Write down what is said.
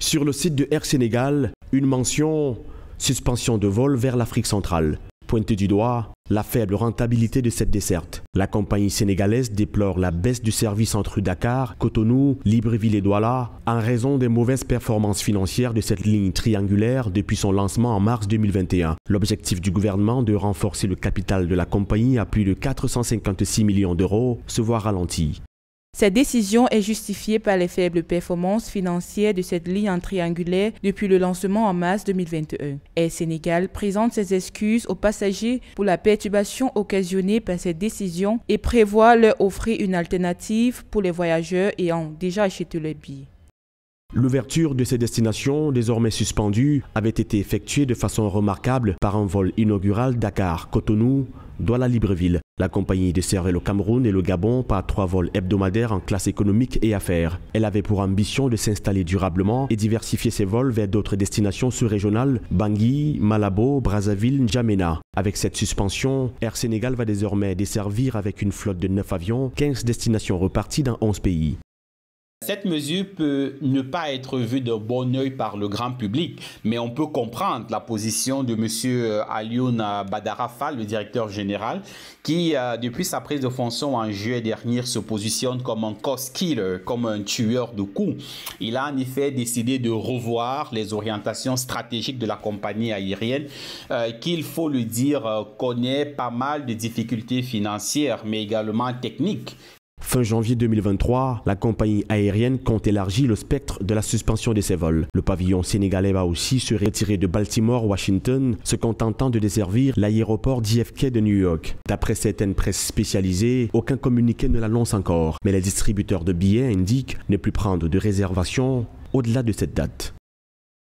Sur le site de Air Sénégal, une mention « Suspension de vol vers l'Afrique centrale ». Pointe du doigt la faible rentabilité de cette desserte. La compagnie sénégalaise déplore la baisse du service entre Dakar, Cotonou, Libreville et Douala en raison des mauvaises performances financières de cette ligne triangulaire depuis son lancement en mars 2021. L'objectif du gouvernement de renforcer le capital de la compagnie à plus de 456 millions d'euros se voit ralenti. Cette décision est justifiée par les faibles performances financières de cette ligne en triangulaire depuis le lancement en mars 2021. Air Sénégal présente ses excuses aux passagers pour la perturbation occasionnée par cette décision et prévoit leur offrir une alternative pour les voyageurs ayant déjà acheté leur billet. L'ouverture de ces destinations, désormais suspendues, avait été effectuée de façon remarquable par un vol inaugural Dakar-Cotonou, Douala-Libreville. La compagnie desservait le Cameroun et le Gabon par 3 vols hebdomadaires en classe économique et affaires. Elle avait pour ambition de s'installer durablement et diversifier ses vols vers d'autres destinations sous-régionales, Bangui, Malabo, Brazzaville, N'Djamena. Avec cette suspension, Air Sénégal va désormais desservir avec une flotte de 9 avions, 15 destinations reparties dans 11 pays. Cette mesure peut ne pas être vue d'un bon œil par le grand public, mais on peut comprendre la position de M. Alioune Badara Fall, le directeur général, qui, depuis sa prise de fonction en juillet dernier, se positionne comme un cost killer, comme un tueur de coûts. Il a en effet décidé de revoir les orientations stratégiques de la compagnie aérienne, qui, il faut le dire, connaît pas mal de difficultés financières, mais également techniques. Fin janvier 2023, la compagnie aérienne compte élargir le spectre de la suspension de ses vols. Le pavillon sénégalais va aussi se retirer de Baltimore-Washington, se contentant de desservir l'aéroport JFK de New York. D'après certaines presses spécialisées, aucun communiqué ne l'annonce encore, mais les distributeurs de billets indiquent ne plus prendre de réservations au-delà de cette date.